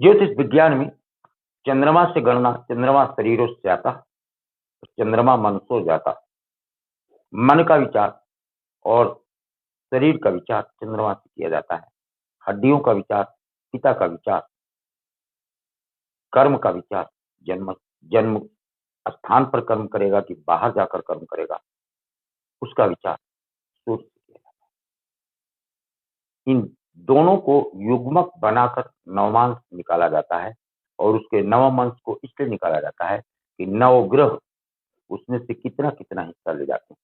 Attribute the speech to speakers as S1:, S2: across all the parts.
S1: ज्योतिष विज्ञान में चंद्रमा से गणना, चंद्रमा शरीरों से जाता, चंद्रमा मनसो जाता। मन का विचार और शरीर का विचार चंद्रमा से किया जाता है। हड्डियों का विचार, पिता का विचार, कर्म का विचार, जन्म जन्म स्थान पर कर्म करेगा कि बाहर जाकर कर्म करेगा, उसका विचार सूर्य से किया जाता है। इन दोनों को युग्मक बनाकर नवमांश निकाला जाता है और उसके नवमांश को इसलिए निकाला जाता है कि नवग्रह उसमें से कितना कितना हिस्सा ले जाते हैं।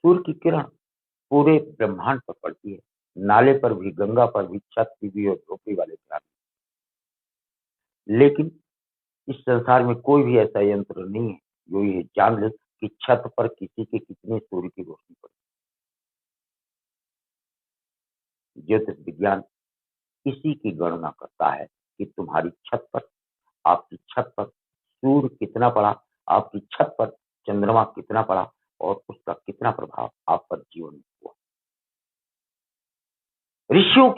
S1: सूर्य की किरण पूरे ब्रह्मांड पर पड़ती है, नाले पर भी, गंगा पर भी, छत की भी और झोपड़ी वाले पर भी। लेकिन इस संसार में कोई भी ऐसा यंत्र नहीं है जो ये जान ले कि छत पर किसी के कितने सूर्य की रोशनी पड़ी। ज्योतिष विज्ञान इसी की गणना करता है कि तुम्हारी छत पर, आपकी छत पर सूर्य कितना पड़ा, आपकी छत पर चंद्रमा कितना पड़ा और उसका कितना प्रभाव आप पर जीवन में हुआ। ऋषियों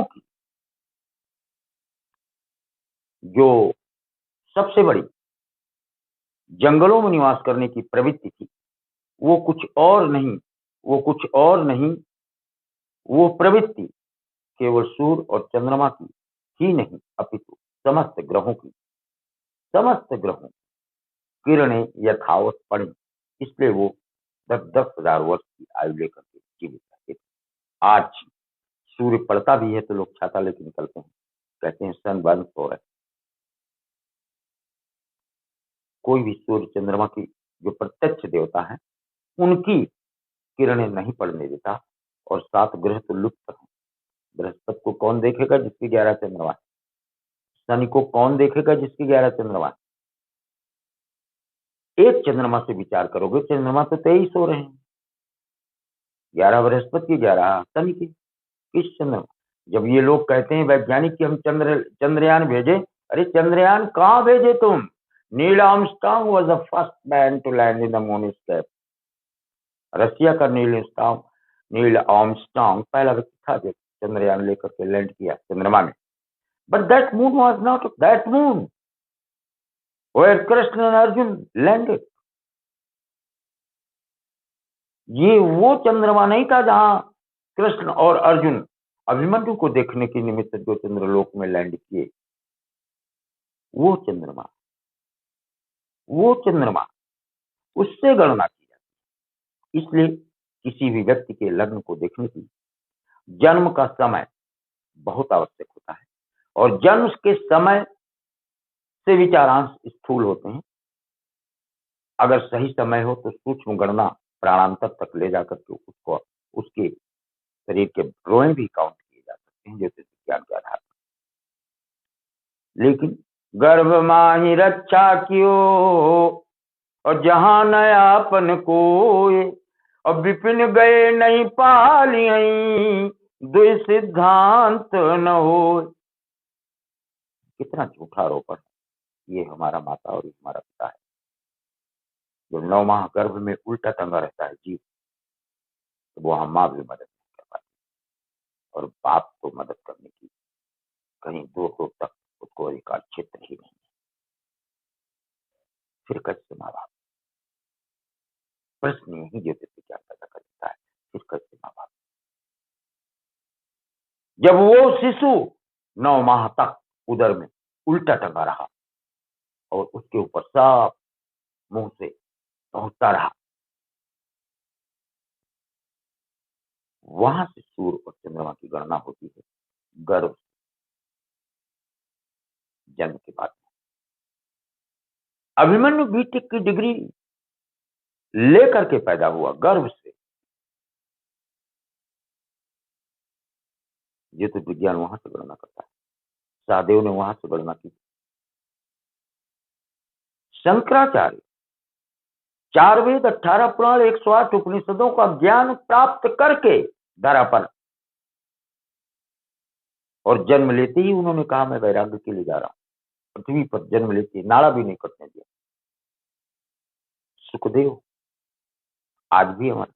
S1: की जो सबसे बड़ी जंगलों में निवास करने की प्रवृत्ति थी, वो कुछ और नहीं, वो प्रवृत्ति केवल सूर्य और चंद्रमा की ही नहीं, अपितु समस्त ग्रहों किरणें यथावत पड़ी। इसलिए वो 10-10 हजार वर्ष की आयु लेकर के जीवित रहते थे। आज सूर्य पड़ता भी है तो लोग छाता लेकर निकलते हैं, कहते हैं सनबर्न हो रहा है। कोई भी सूर्य चंद्रमा की जो प्रत्यक्ष देवता है उनकी किरणें नहीं पड़ने देता और 7 ग्रह तो लुप्त हैं। बृहस्पति को कौन देखेगा जिसकी 11 चंद्रमा है? शनि को कौन देखेगा जिसकी 11 चंद्रमा है? एक चंद्रमा से विचार करोगे, चंद्रमा तो 23 हो रहे हैं, 11 बृहस्पति की, 11 शनि की। किस चंद्रमा? जब ये लोग कहते हैं वैज्ञानिक कि हम चंद्रयान भेजे, अरे चंद्रयान कहाँ भेजे तुम? Neil Armstrong was the first man to land in the moon step. Russia का नील आर्मस्ट्रांग पहला व्यक्ति था जो चंद्रयान लेकर के लैंड किया चंद्रमा में। But that moon was not that moon where Krishna and Arjun landed. ये वो चंद्रमा नहीं था जहां कृष्ण और अर्जुन अभिमन्यु को देखने के निमित्त जो चंद्रलोक में लैंड किए, वो चंद्रमा उससे गणना की जाती है। इसलिए किसी भी व्यक्ति के लग्न को देखने की जन्म का समय बहुत आवश्यक होता है और जन्म के समय से विचारांश स्थूल होते हैं। अगर सही समय हो तो सूक्ष्म गणना प्राणांतर तक ले जाकर के उसको उसके शरीर के रोए भी काउंट किए जा सकते हैं ज्योतिष विज्ञान के आधार पर। लेकिन गर्भ माही रक्षा कियो और जहां नयापन कोय, और विपिन गए नहीं पालियई, दुई सिद्धांत न हो। कितना झूठा आरोपण है। ये हमारा माता और हमारा पिता है जो 9 माह गर्भ में उल्टा टंगा रहता है जीव, तो वहां माँ भी मदद नहीं कर पाती और बाप को मदद करने की कहीं दूर दूर तक उसको अधिकार क्षेत्र ही नहीं। फिर कैसे माँ बाप? प्रश्न यही ज्योतिष विज्ञान पैदा कर देता है। फिर कैसे माँ बाप? जब वो शिशु 9 माह तक उदर में उल्टा टंगा रहा और उसके ऊपर सब मुंह से पहुंचता रहा, वहां से सूर्य और चंद्रमा की गणना होती है गर्भ जन्म के बाद। अभिमन्यु बीटेक की डिग्री लेकर के पैदा हुआ गर्भ से। ज्योतिष विज्ञान वहां से गणना करता है, सहदेव ने वहां से गणना की। शंकराचार्य 4 वेद, 18 पुराण, 108 उपनिषदों का ज्ञान प्राप्त करके धरा पर और जन्म लेते ही उन्होंने कहा मैं वैराग्य के लिए जा रहा हूं। पृथ्वी पर जन्म लेते नाड़ा भी नहीं कटने दिया। सुखदेव आज भी हमारे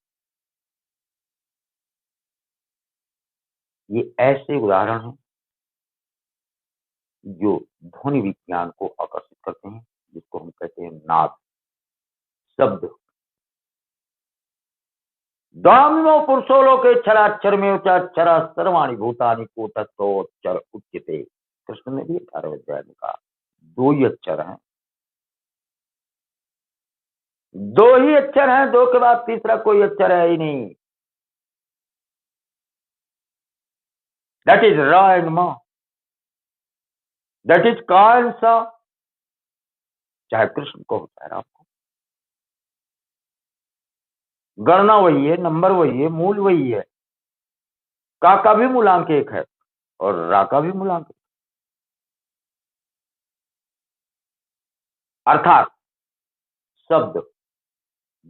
S1: ये ऐसे उदाहरण हैं जो ध्वनि विज्ञान को आकर्षित करते हैं, जिसको हम कहते हैं नाद शब्द। दामिनो पुरुषो लोके क्षराक्षर में उच्चाक्षरा सर्वाणि भूतानि कूटस्थोच्चर उच्यते। कृष्ण ने भी 18वें अध्याय में कहा, दो ही अक्षर हैं, दो ही अक्षर हैं, दो के बाद तीसरा कोई अक्षर है ही नहीं। दैट इज र एंड म, दैट इज का एंड सा, चाहे कृष्ण को होता है आपको। गणना वही है, नंबर वही है, मूल वही है। का भी मूलांक एक है और रा का भी मूलांक एक। अर्थात शब्द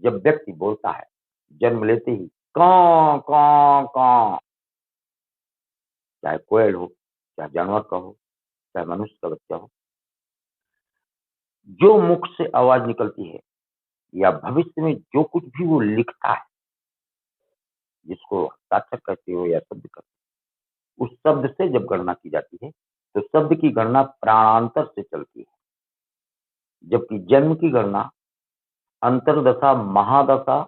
S1: जब व्यक्ति बोलता है, जन्म लेते ही कौ कौ कौ, चाहे कोयल हो, चाहे जानवर का हो, चाहे मनुष्य का बच्चा हो, जो मुख से आवाज निकलती है या भविष्य में जो कुछ भी वो लिखता है, जिसको हस्ताक्षर कहते हो या शब्द कहते हो, उस शब्द से जब गणना की जाती है तो शब्द की गणना प्राणांतर से चलती है, जबकि जन्म की गणना अंतरदशा, महादशा,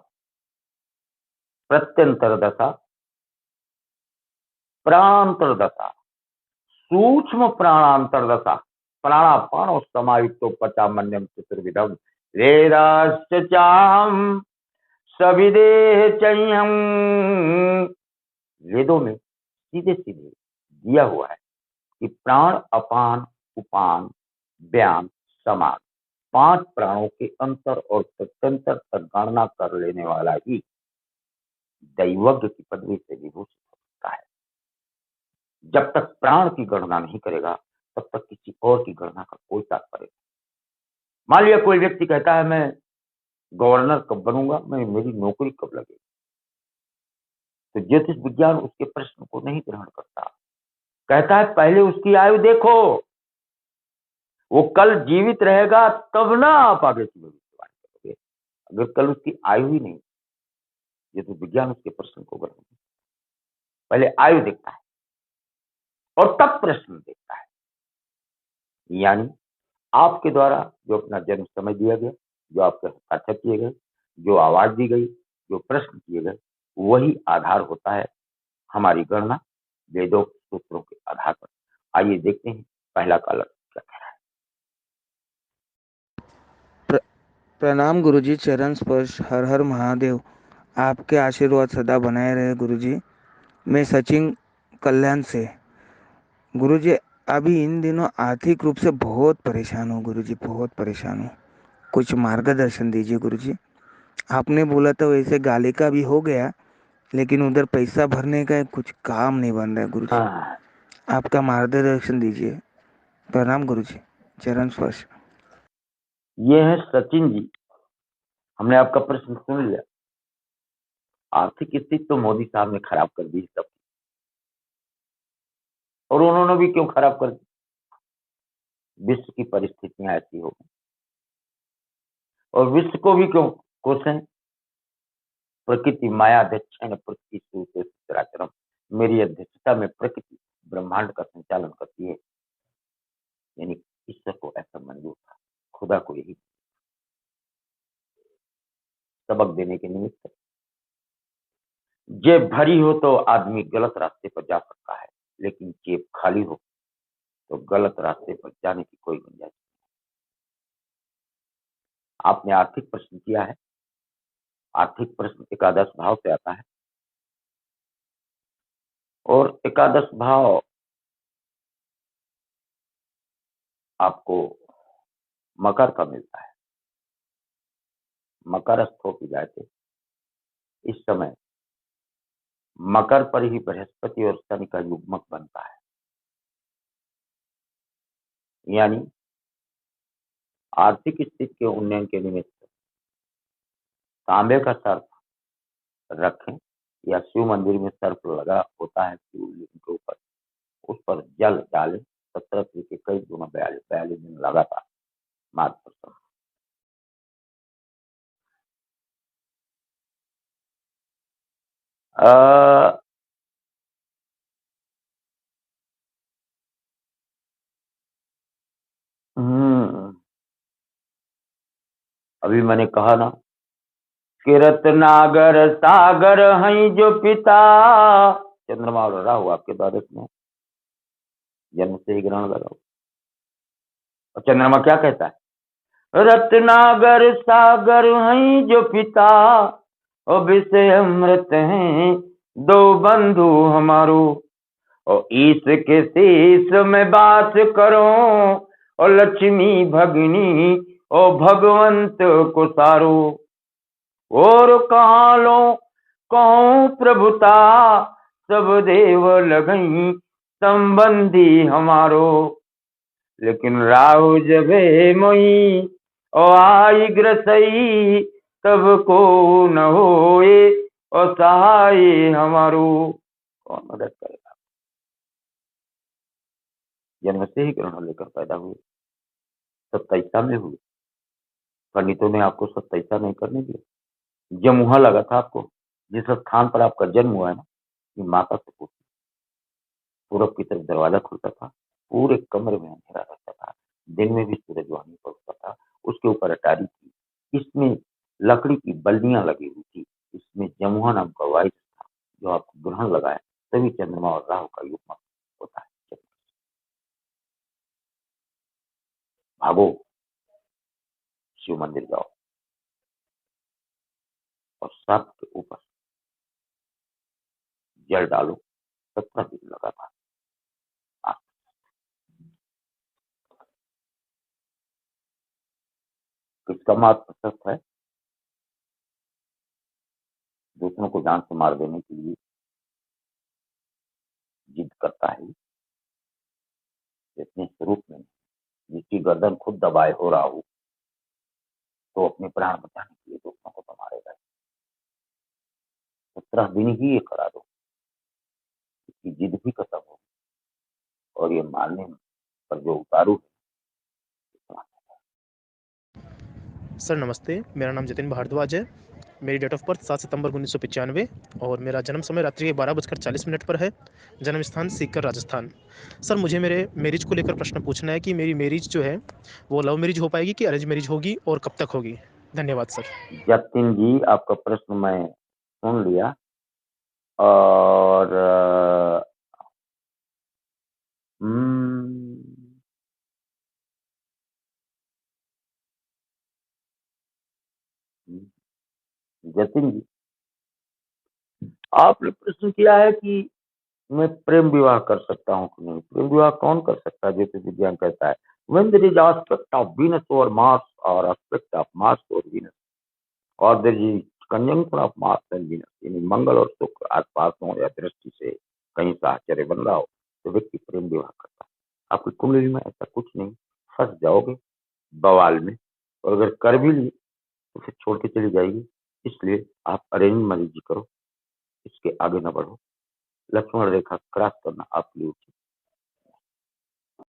S1: प्रत्यंतर दशा, प्राणांतर दशा, सूक्ष्म प्राणांतर दशा, प्राणापान समायुक्तो पचामन्यम चतुर्विधम वेदाश्च चाहम सविदेह चह्यम। वेदों में सीधे सीधे दिया हुआ है कि प्राण, अपान, उपान, व्यान, समान 5 प्राणों के अंतर और प्रत्यंतर तक गणना कर लेने वाला ही दैवज्ञ की पदवी से विभूषित हो सकता है। जब तक प्राण की गणना नहीं करेगा तब तक किसी और की गणना का कोई तात्पर्य नहीं। मान लिया कोई व्यक्ति कहता है मैं गवर्नर कब बनूंगा, मैं मेरी नौकरी कब लगेगी, तो ज्योतिष विज्ञान उसके प्रश्न को नहीं ग्रहण करता, कहता है पहले उसकी आयु देखो, वो कल जीवित रहेगा तब ना आप आगे की भविष्यवाणी करोगे। अगर कल उसकी आयु ही नहीं, ज्योतिष विज्ञान उसके प्रश्न को ग्रहण करता, पहले आयु देखता है और तब प्रश्न देखता है। यानी आपके द्वारा जो अपना जन्म समय दिया गया, जो आपके हस्ताक्षर किए गए, जो आवाज दी गई, जो प्रश्न किए गए, वही आधार होता है हमारी गणना वेदों सूत्रों के आधार पर। आइए देखते हैं पहला कालर क्या कह रहा है।
S2: प्रणाम गुरुजी, चरण स्पर्श। हर हर महादेव। आपके आशीर्वाद सदा बनाए रहे गुरुजी। मैं सचिन कल्याण से। गुरुजी अभी इन दिनों आर्थिक रूप से बहुत परेशान हूँ गुरुजी, बहुत परेशान हूँ। कुछ मार्गदर्शन दीजिए गुरुजी। आपने बोला था वैसे गाली का भी हो गया, लेकिन उधर पैसा भरने का कुछ काम नहीं बन रहा है गुरुजी।
S1: हाँ,
S2: आपका मार्गदर्शन दीजिए। प्रणाम गुरुजी, चरण स्पर्श।
S1: ये है सचिन जी, हमने आपका प्रश्न सुन लिया। आर्थिक स्थिति तो मोदी साहब ने खराब कर दी सब, और उन्होंने भी क्यों खराब कर दी, विश्व की परिस्थितियां ऐसी हो गई, और विश्व को भी क्यों कोसें। प्रकृति मायाध्यक्षेण प्रकृति सूते चराचरम, मेरी अध्यक्षता में प्रकृति ब्रह्मांड का संचालन करती है। यानी ईश्वर को ऐसा मंजूर था, खुदा को यही सबक देने के निमित्त। जेब भरी हो तो आदमी गलत रास्ते पर जा सकता है, लेकिन जेब खाली हो तो गलत रास्ते पर जाने की कोई गुंजाइश नहीं। आपने आर्थिक प्रश्न किया है, आर्थिक प्रश्न एकादश भाव से आता है, और एकादश भाव आपको मकर का मिलता है। मकर स्थोपी जाते इस समय मकर पर ही बृहस्पति और शनि का युग्मक बनता है। यानी आर्थिक स्थिति के उन्नयन के निमित्त तांबे का सर्प रखें, या शिव मंदिर में सर्प लगा होता है शिवलिंग के ऊपर, उस पर जल डालें 17 के कई दिनों 42 दिन लगातार मार्ग पर। अभी मैंने कहा ना कि रत्नागर सागर हैं जो पिता, चंद्रमा और राहु आपके द्वादश में जन्म से ही ग्रहण लगाओ। और चंद्रमा क्या कहता है? रत्नागर सागर हैं जो पिता, और विषय अमृत हैं दो बंधु हमारो, और ईश के शीश में बात करो, और लक्ष्मी भगनी और भगवंत को सारो, और कहाँ लो कहूँ प्रभुता, सब देव लगई संबंधी हमारो, लेकिन राहु जबे मोई और आई ग्रसई, तब को न होए और सहाय हमारो। कौन मदद करेगा? जन्म से ही ग्रहण लेकर पैदा हुए, 27 में हुए। पंडितों ने आपको 27 नहीं करने दिया। जमुहा लगा था आपको, जिस स्थान पर आपका जन्म हुआ है ना, ये माता से पूछो। पूरब की तरफ दरवाजा खुलता था, पूरे कमरे में अंधेरा रहता था, दिन में भी सूरज वहां नहीं पड़ता था। उसके ऊपर अटारी थी, इसमें लकड़ी की बल्लियां लगी हुई थी, इसमें जमुआ नाम का वायु था जो आपको ग्रहण लगाए, तभी चंद्रमा और राहु का युग्म होता है। भागो, शिव मंदिर जाओ और सर्प के ऊपर जल डालो, 17 दिन लगातार। किसका महत्व सत्य है? दूसरों को जान से मार देने के लिए जिद करता है, जितने स्वरूप में जिसकी गर्दन खुद दबाए हो रहा हो, तो अपने प्राण बचाने के लिए दूसरों को तो मारेगा। 17 दिन ही ये करा दो, इसकी जिद भी खत्म हो, और ये मारने पर जो उतारू है।
S3: सर नमस्ते, मेरा नाम जतिन भारद्वाज है। मेरी डेट ऑफ बर्थ 7 सितंबर 1995 और मेरा जन्म समय रात्रि के 12:40 पर है। जन्म स्थान सीकर, राजस्थान। सर मुझे मेरे मैरिज को लेकर प्रश्न पूछना है कि मेरी मैरिज जो है वो लव मैरिज हो पाएगी कि अरेंज मैरिज होगी और कब तक होगी? धन्यवाद सर।
S1: जतिन जी, आपका प्रश्न मैं सुन लिया, और जतिन जी, आपने प्रश्न किया है कि मैं प्रेम विवाह कर सकता हूँ कि नहीं। प्रेम विवाह कौन कर सकता है? ज्योतिष विज्ञान कहता है when there is aspect of Venus over Mars or aspect of Mars over Venus or there is conjunction of Mars and Venus, यानी मंगल और शुक्र आसपास हो या दृष्टि से कहीं साहचर्य बन रहा हो, तो व्यक्ति प्रेम विवाह करता है। आपकी कुंडली में ऐसा कुछ नहीं, फंस जाओगे बवाल में, और अगर कर भी लिए तो फिर छोड़ के चली जाएगी। इसलिए आप अरेंज मैरिज करो, इसके आगे न बढ़ो। लक्ष्मण रेखा क्रॉस करना आपके लिए उचित